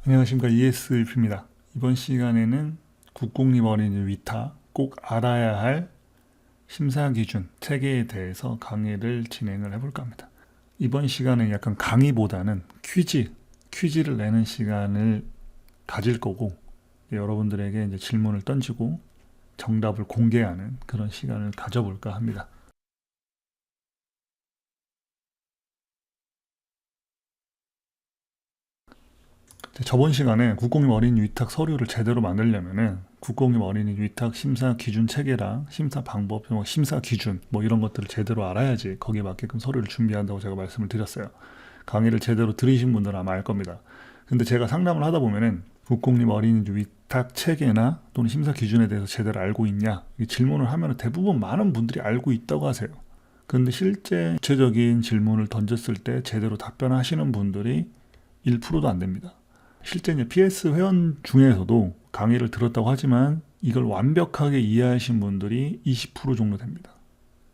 안녕하십니까. ESF입니다. 이번 시간에는 국공립 어린이 위탁 꼭 알아야 할 심사 기준 체계에 대해서 강의를 진행을 해볼까 합니다. 이번 시간은 약간 강의보다는 퀴즈를 내는 시간을 가질 거고, 여러분들에게 이제 질문을 던지고 정답을 공개하는 그런 시간을 가져볼까 합니다. 저번 시간에 국공립 어린이 위탁 서류를 제대로 만들려면은 국공립 어린이 위탁 심사 기준 체계랑 심사 방법, 심사 기준 이런 것들을 제대로 알아야지 거기에 맞게끔 서류를 준비한다고 제가 말씀을 드렸어요. 강의를 제대로 들으신 분들은 아마 알 겁니다. 근데 제가 상담을 하다 보면은 국공립 어린이 위탁 체계나 또는 심사 기준에 대해서 제대로 알고 있냐 이 질문을 하면은 대부분 많은 분들이 알고 있다고 하세요. 근데 실제 구체적인 질문을 던졌을 때 제대로 답변하시는 분들이 1%도 안 됩니다. 실제 이제 PS 회원 중에서도 강의를 들었다고 하지만 이걸 완벽하게 이해하신 분들이 20% 정도 됩니다.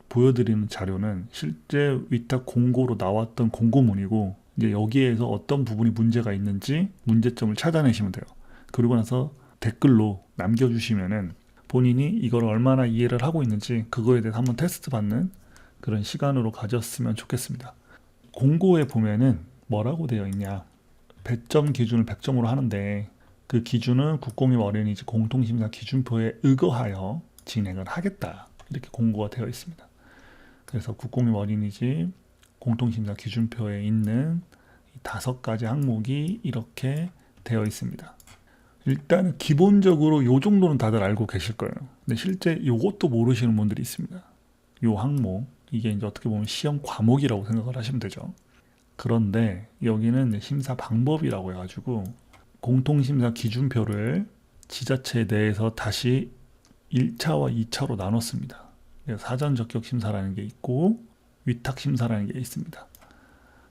보여드리는 자료는 실제 위탁 공고로 나왔던 공고문이고 이제 여기에서 어떤 부분이 문제가 있는지 문제점을 찾아내시면 돼요. 그리고 나서 댓글로 남겨주시면은 본인이 이걸 얼마나 이해를 하고 있는지 그거에 대해서 한번 테스트 받는 그런 시간으로 가졌으면 좋겠습니다. 공고에 보면은 뭐라고 되어 있냐, 배점 기준을 100점으로 하는데 그 기준은 국공립 어린이집 공통심사 기준표에 의거하여 진행을 하겠다, 이렇게 공고가 되어 있습니다. 그래서 국공립 어린이집 공통심사 기준표에 있는 5가지 항목이 이렇게 되어 있습니다. 일단 기본적으로 요 정도는 다들 알고 계실 거예요. 근데 실제 이것도 모르시는 분들이 있습니다. 요 항목, 이게 이제 어떻게 보면 시험 과목이라고 생각을 하시면 되죠. 그런데 여기는 심사 방법이라고 해가지고 공통심사 기준표를 지자체 내에서 다시 1차와 2차로 나눴습니다. 사전 적격 심사라는 게 있고 위탁 심사라는 게 있습니다.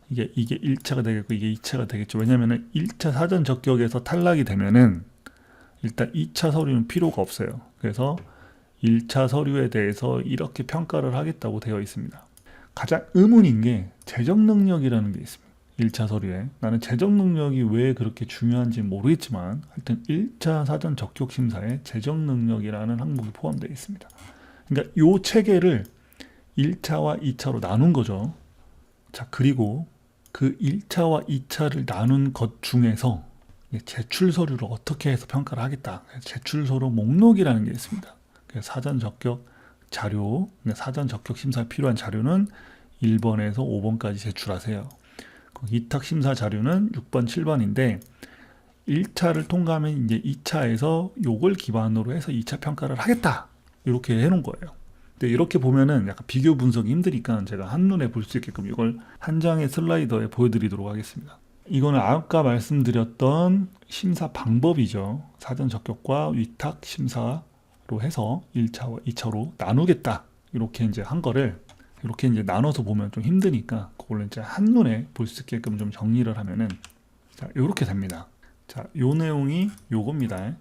이게 1차가 되겠고 이게 2차가 되겠죠. 왜냐면은 1차 사전 적격에서 탈락이 되면은 일단 2차 서류는 필요가 없어요. 그래서 1차 서류에 대해서 이렇게 평가를 하겠다고 되어 있습니다. 가장 의문인 게 재정 능력이라는 게 있습니다. 1차 서류에. 나는 재정 능력이 왜 그렇게 중요한지 모르겠지만 하여튼 1차 사전 적격 심사에 재정 능력이라는 항목이 포함되어 있습니다. 그러니까 이 체계를 1차와 2차로 나눈 거죠. 자, 그리고 그 1차와 2차를 나눈 것 중에서 제출 서류를 어떻게 해서 평가를 하겠다. 제출 서류 목록이라는 게 있습니다. 사전 적격 자료, 사전 적격 심사에 필요한 자료는 1번에서 5번까지 제출하세요. 위탁 심사 자료는 6번, 7번인데 1차를 통과하면 이제 2차에서 요걸 기반으로 해서 2차 평가를 하겠다, 이렇게 해놓은 거예요. 근데 이렇게 보면은 약간 비교 분석이 힘드니까 제가 한눈에 볼 수 있게끔 이걸 한 장의 슬라이더에 보여드리도록 하겠습니다. 이거는 아까 말씀드렸던 심사 방법이죠. 사전 적격과 위탁 심사로 해서 1차와 2차로 나누겠다, 이렇게 이제 한 거를 이렇게 이제 나눠서 보면 좀 힘드니까 그걸 이제 한눈에 볼 수 있게끔 좀 정리를 하면은 자, 이렇게 됩니다. 자, 요 내용이 요겁니다.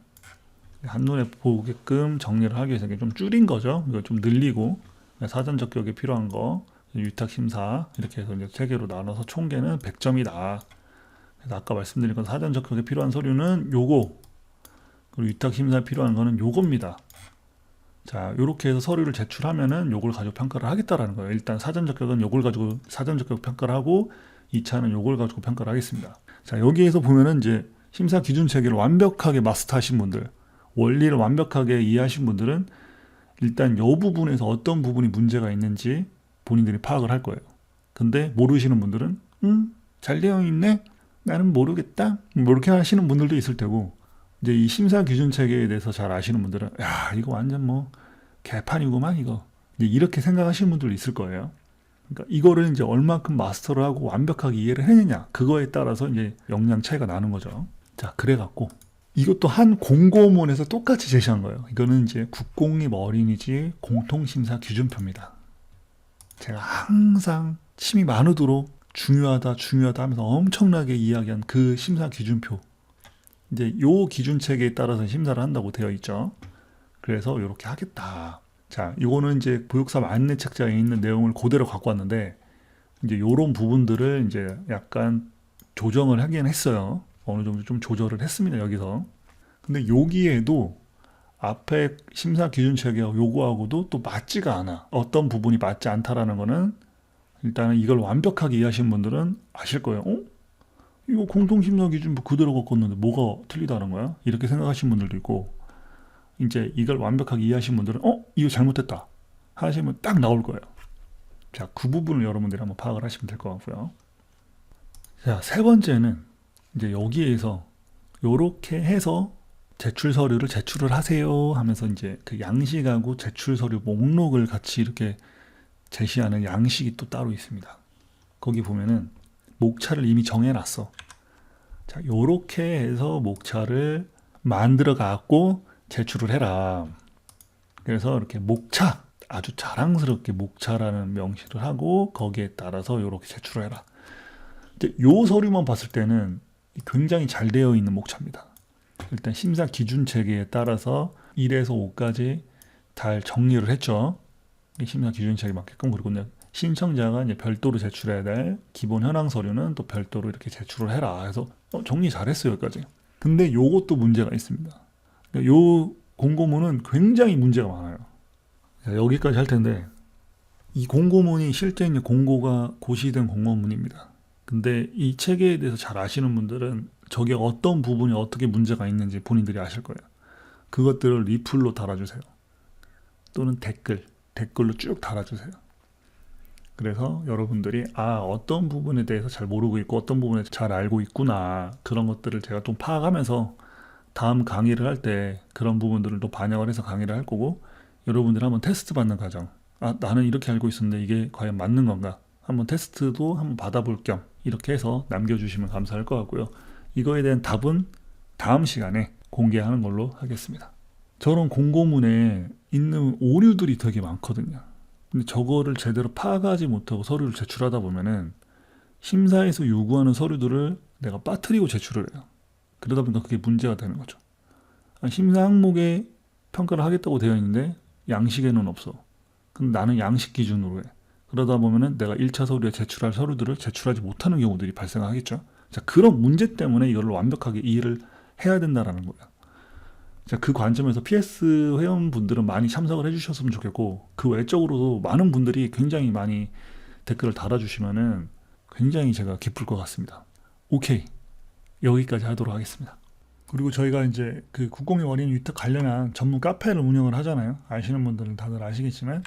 한눈에 보게끔 정리를 하기 위해서 좀 줄인 거죠. 이걸 좀 늘리고 사전 적격에 필요한 거, 위탁 심사 이렇게 해서 이제 3개로 나눠서 총계는 100점이다. 그래서 아까 말씀드린 건 사전 적격에 필요한 서류는 요거, 그리고 위탁 심사에 필요한 거는 요겁니다. 자, 요렇게 해서 서류를 제출하면은 요걸 가지고 평가를 하겠다라는 거예요. 일단 사전 적격은 요걸 가지고 사전 적격 평가를 하고 2차는 요걸 가지고 평가를 하겠습니다. 자, 여기에서 보면은 이제 심사 기준 체계를 완벽하게 마스터하신 분들, 원리를 완벽하게 이해하신 분들은 일단 요 부분에서 어떤 부분이 문제가 있는지 본인들이 파악을 할 거예요. 근데 모르시는 분들은 잘 되어 있네? 나는 모르겠다? 이렇게 하시는 분들도 있을 테고, 이제 이 심사 기준 체계에 대해서 잘 아시는 분들은 야, 이거 완전 개판이구만 이거, 이제 이렇게 생각하시는 분들도 있을 거예요. 그러니까 이거를 이제 얼만큼 마스터를 하고 완벽하게 이해를 했느냐, 그거에 따라서 이제 역량 차이가 나는 거죠. 자, 그래갖고 이것도 한 공고문에서 똑같이 제시한 거예요. 이거는 이제 국공립 어린이집 공통심사 기준표입니다. 제가 항상 침이 마르도록 중요하다 하면서 엄청나게 이야기한 그 심사 기준표, 이제 요 기준 체계에 따라서 심사를 한다고 되어 있죠. 그래서 이렇게 하겠다. 자, 이거는 이제 보육사 안내 책자에 있는 내용을 그대로 갖고 왔는데 이제 요런 부분들을 이제 약간 조정을 하긴 했어요. 어느 정도 좀 조절을 했습니다. 여기서. 근데 여기에도 앞에 심사 기준 체계와 요구하고도 또 맞지가 않아. 어떤 부분이 맞지 않다라는 거는 일단은 이걸 완벽하게 이해하시는 분들은 아실 거예요. 이거 공동심사 기준 그대로 갖고 왔는데 뭐가 틀리다는 거야? 이렇게 생각하시는 분들도 있고, 이제 이걸 완벽하게 이해하시는 분들은 이거 잘못됐다 하시면 딱 나올 거예요. 자, 그 부분을 여러분들이 한번 파악을 하시면 될 것 같고요. 자, 세 번째는 이제 여기에서 요렇게 해서 제출 서류를 제출을 하세요 하면서 이제 그 양식하고 제출 서류 목록을 같이 이렇게 제시하는 양식이 또 따로 있습니다. 거기 보면은 목차를 이미 정해놨어. 자, 요렇게 해서 목차를 만들어 갖고 제출을 해라. 그래서 이렇게 목차, 아주 자랑스럽게 목차라는 명시를 하고 거기에 따라서 요렇게 제출을 해라. 이제 요 서류만 봤을 때는 굉장히 잘 되어 있는 목차입니다. 일단 심사 기준 체계에 따라서 1에서 5까지 잘 정리를 했죠. 심사 기준 체계에 맞게끔. 그리고 이제 신청자가 이제 별도로 제출해야 될 기본 현황 서류는 또 별도로 이렇게 제출을 해라 해서 정리 잘했어요, 여기까지. 근데 요것도 문제가 있습니다. 그러니까 요 공고문은 굉장히 문제가 많아요. 자, 여기까지 할 텐데 이 공고문이 실제 이제 공고가 고시된 공고문입니다. 근데 이 체계에 대해서 잘 아시는 분들은 저게 어떤 부분이 어떻게 문제가 있는지 본인들이 아실 거예요. 그것들을 리플로 달아주세요. 또는 댓글로 쭉 달아주세요. 그래서 여러분들이 어떤 부분에 대해서 잘 모르고 있고 어떤 부분에 잘 알고 있구나, 그런 것들을 제가 좀 파악하면서 다음 강의를 할 때 그런 부분들을 또 반영을 해서 강의를 할 거고, 여러분들이 한번 테스트 받는 과정, 나는 이렇게 알고 있었는데 이게 과연 맞는 건가, 한번 테스트도 한번 받아볼 겸 이렇게 해서 남겨주시면 감사할 것 같고요. 이거에 대한 답은 다음 시간에 공개하는 걸로 하겠습니다. 저런 공고문에 있는 오류들이 되게 많거든요. 근데 저거를 제대로 파악하지 못하고 서류를 제출하다 보면은 심사에서 요구하는 서류들을 내가 빠뜨리고 제출을 해요. 그러다 보니까 그게 문제가 되는 거죠. 심사 항목에 평가를 하겠다고 되어 있는데 양식에는 없어. 근데 나는 양식 기준으로 해. 그러다 보면은 내가 1차 서류에 제출할 서류들을 제출하지 못하는 경우들이 발생하겠죠. 자, 그런 문제 때문에 이걸 완벽하게 이해를 해야 된다라는 거예요. 자, 그 관점에서 PS 회원분들은 많이 참석을 해주셨으면 좋겠고, 그 외적으로도 많은 분들이 굉장히 많이 댓글을 달아주시면은 굉장히 제가 기쁠 것 같습니다. 오케이, 여기까지 하도록 하겠습니다. 그리고 저희가 이제 그 국공립 어린이 위탁 관련한 전문 카페를 운영을 하잖아요. 아시는 분들은 다들 아시겠지만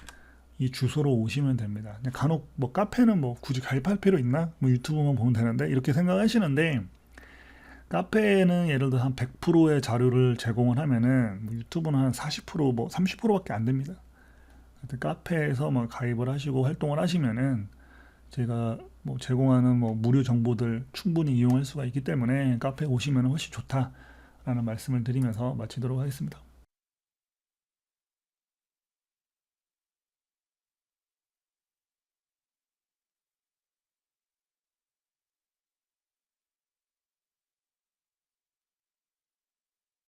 이 주소로 오시면 됩니다. 그냥 간혹 뭐 카페는 뭐 굳이 가입할 필요 있나? 뭐 유튜브만 보면 되는데 이렇게 생각하시는데, 카페에는 예를 들어 한 100%의 자료를 제공을 하면은 뭐 유튜브는 한 40%, 뭐 30%밖에 안 됩니다. 카페에서 뭐 가입을 하시고 활동을 하시면은 제가 뭐 제공하는 뭐 무료 정보들 충분히 이용할 수가 있기 때문에 카페에 오시면 훨씬 좋다라는 말씀을 드리면서 마치도록 하겠습니다.